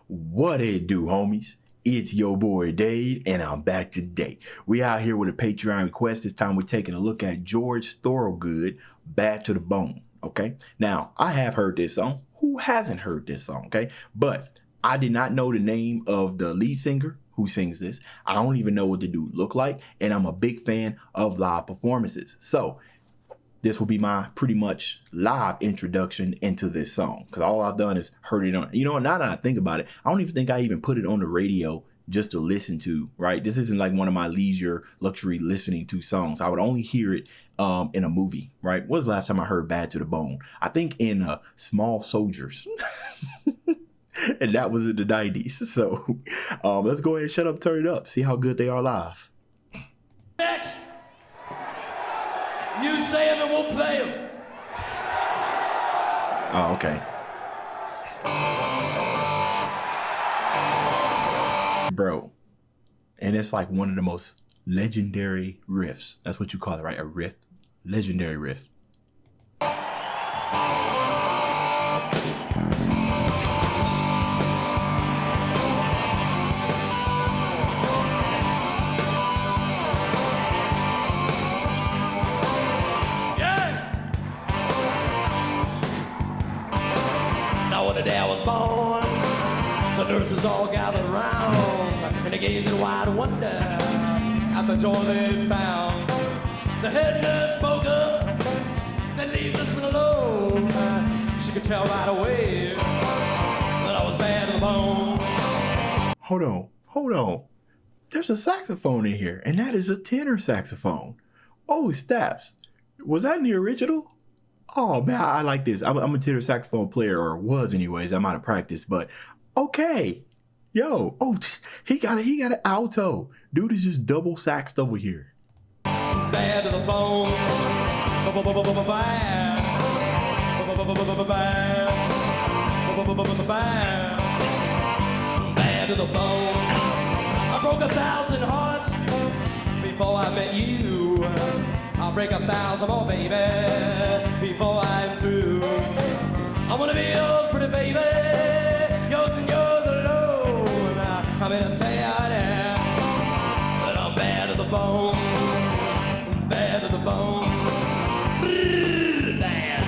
What it do, homies? It's your boy Dave, and I'm back today. We out here with a Patreon request. This time we're taking a look at George Thorogood, Bad to the Bone. Okay, now I have heard this song. Who hasn't heard this song? Okay, but I did not know the name of the lead singer who sings this. I don't even know what the dude look like, and I'm a big fan of live performances. So this will be my pretty much live introduction into this song, because all I've done is heard it on, now that I think about it, I don't even think I even put it on the radio just to listen to, right? This isn't like one of my leisure luxury listening to songs. I would only hear it in a movie, right? When was the last time I heard Bad to the Bone? I think in Small Soldiers. And that was in the 90s. So let's go ahead and shut up, turn it up, see how good they are live. Next! You say him and we'll play him. Oh, okay. Bro. And it's like one of the most legendary riffs. That's what you call it, right? A riff. Legendary riff. The day I was born, the nurses all gathered around, and they gazed in wide wonder at the joy they found. The head nurse spoke up, said, "Leave this one alone." She could tell right away that I was bad to the bone. Hold on. There's a saxophone in here, and that is a tenor saxophone. Oh, snaps. Was that in the original? Oh man, I like this. I'm a tenor saxophone player, or was anyways. I'm out of practice, but okay. Yo, he got an alto. Dude is just double saxed over here. Bad to the bone. Bad to the bone. I broke 1,000 hearts before I met you. I'll break 1,000 more, baby, before I'm through. I wanna be yours, pretty baby, yours and yours alone. I'm in a tell you now that I'm bad to the bone, bad to the bone. Bad,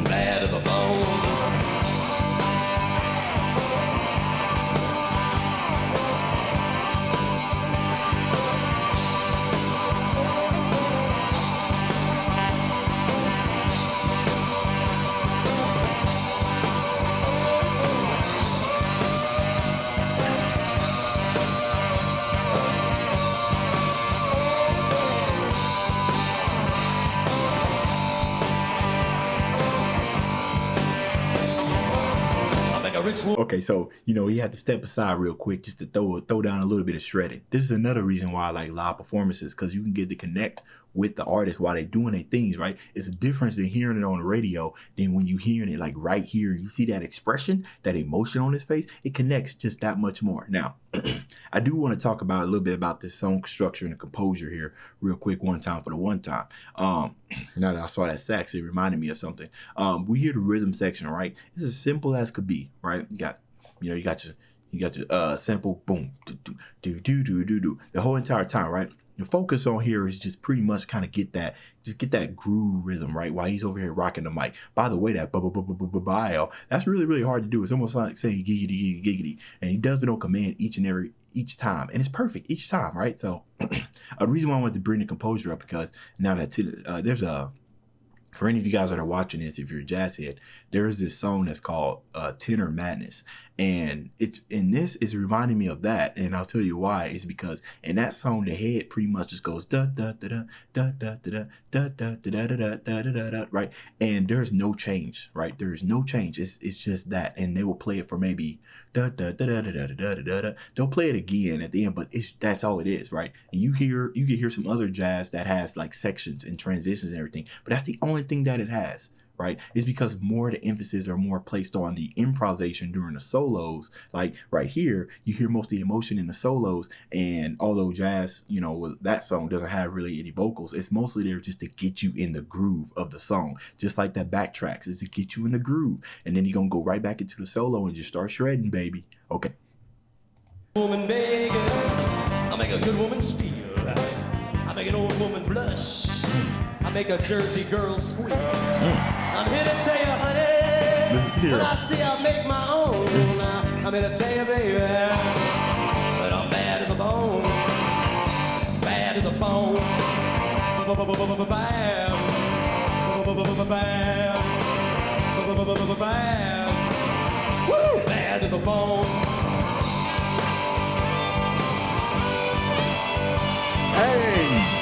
bad to the bone. Okay, so he had to step aside real quick just to throw down a little bit of shredding. This is another reason why I like live performances, because you can get to connect with the artist while they're doing their things, right? It's a difference than hearing it on the radio than when you hearing it like right here. You see that expression, that emotion on his face. It connects just that much more. Now, I do want to talk about a little bit about this song structure and the composure here real quick, one time for the one time. Now that I saw that sax, it reminded me of something. We hear the rhythm section, right? It's as simple as could be, right? You got your simple boom, do the whole entire time, right? The focus on here is just pretty much kind of get that groove rhythm, right? While he's over here rocking the mic. By the way, that bio, that's really, really hard to do. It's almost like saying giggity, giggity. And he does it on command each time. And it's perfect each time, right? So a reason why I wanted to bring the composure up, because now that there's for any of you guys that are watching this, if you're a jazz head, there is this song that's called Tenor Madness. And this is reminding me of that. And I'll tell you why. It's because in that song, the head pretty much just goes da da da da da da da da da da da da da da da, right? And there's no change, right? There is no change. It's just that. And they will play it for maybe da da da da da da da da da. They'll play it again at the end, but that's all it is, right? And you can hear some other jazz that has like sections and transitions and everything, but that's the only thing that it has, right? It's because more of the emphasis are more placed on the improvisation during the solos. Like right here, you hear most of the emotion in the solos, and although jazz, that song doesn't have really any vocals, it's mostly there just to get you in the groove of the song. Just like that backtracks is to get you in the groove, and then you're gonna go right back into the solo and just start shredding, baby. Okay. Woman beg, I make a good woman steal. I make an old woman blush. I make a Jersey girl squeal. I'm here to tell you, honey, when I see I make my own. I'm here to tell you, baby, but I'm bad to the bone. Bad to the bone. Bam. Bam. Woo! Bad to the bone. Hey!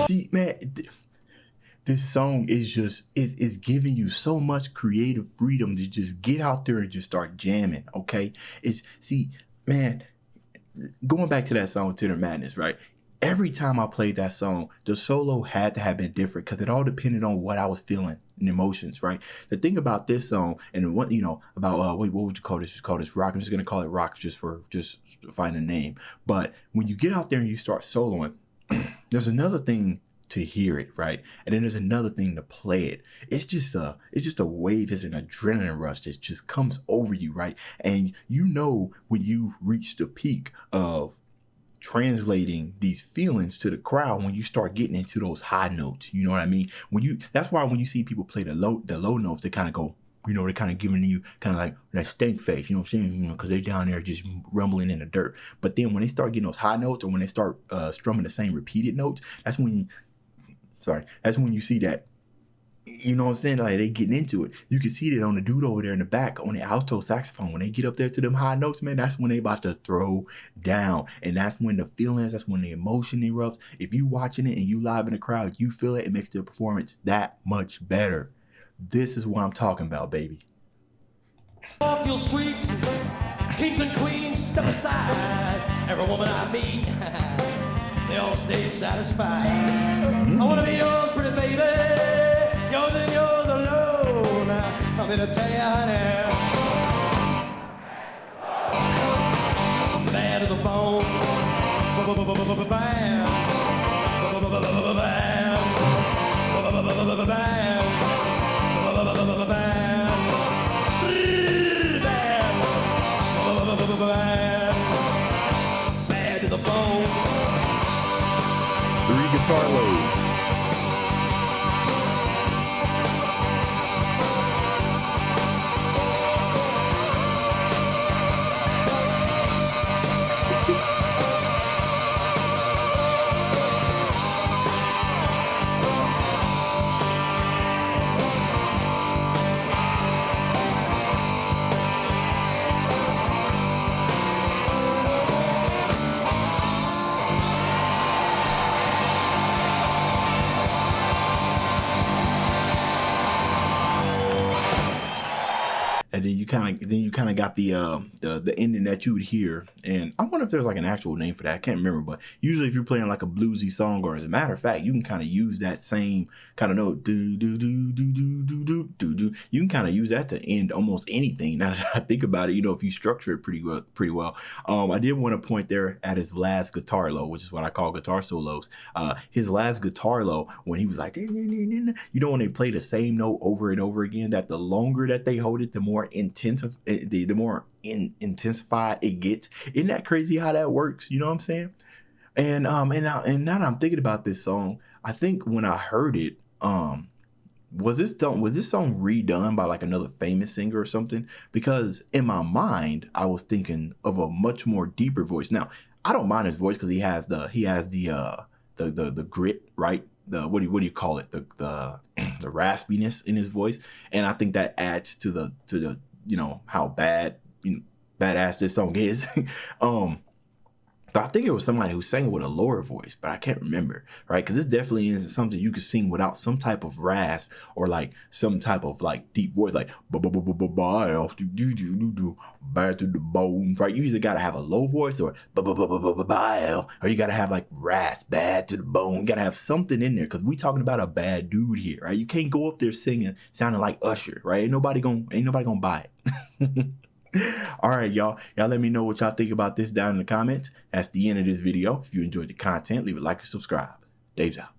See, man, this song is just, it's giving you so much creative freedom to just get out there and just start jamming, okay? Man, going back to that song, Tender Madness, right? Every time I played that song, the solo had to have been different because it all depended on what I was feeling and emotions, right? The thing about this song, and what, about, what would you call this? Just call this rock. I'm just going to call it rock just to find a name. But when you get out there and you start soloing, there's another thing to hear it, right? And then there's another thing to play it. It's just a wave, it's an adrenaline rush that just comes over you, right? And when you reach the peak of translating these feelings to the crowd, when you start getting into those high notes, you know what I mean? That's why when you see people play the low notes, they kind of go, they're kind of giving you kind of like that stink face, you know what I'm saying? Because they're down there just rumbling in the dirt. But then when they start getting those high notes, or when they start strumming the same repeated notes, that's when you see that, you know what I'm saying? Like they getting into it. You can see that on the dude over there in the back on the alto saxophone. When they get up there to them high notes, man, that's when they about to throw down. And that's when the feelings, that's when the emotion erupts. If you watching it and you live in the crowd, you feel it, it makes the performance that much better. This is what I'm talking about, baby. Walk your streets, kings and queens, step aside. Every woman I meet, they all stay satisfied. I want to be yours, pretty baby, yours and yours alone. I'm here to tell you, honey, bad to the bone. Bad to the bone. 3 guitar loads. you kind of got the ending that you would hear, and I wonder if there's like an actual name for that. I can't remember, but usually if you're playing like a bluesy song, or as a matter of fact, you can kind of use that same kind of note, do do do do do do do do do. You can kind of use that to end almost anything. Now that I think about it, you know, if you structure it pretty well. I did want to point there at his last guitar low, which is what I call guitar solos. His last guitar low, when he was like, you know, when they play the same note over and over again, that the longer that they hold it, the more intensified it gets. Isn't that crazy how that works? You know what I'm saying? And now that I'm thinking about this song, I think when I heard it, was this song redone by like another famous singer or something? Because in my mind, I was thinking of a much more deeper voice. Now, I don't mind his voice because he has the grit, right? The what do you call it? The raspiness in his voice, and I think that adds to the you know how badass this song is. But I think it was somebody who sang with a lower voice, but I can't remember, right? Because this definitely isn't something you could sing without some type of rasp or like some type of like deep voice, like bad to the bone, right? You either gotta have a low voice or you gotta have like rasp, bad to the bone. You gotta have something in there because we talking about a bad dude here, right? You can't go up there singing sounding like Usher, right? Ain't nobody gonna buy it. All right, y'all let me know what y'all think about this down in the comments. That's the end of this video. If you enjoyed the content, leave a like and subscribe. Dave's out.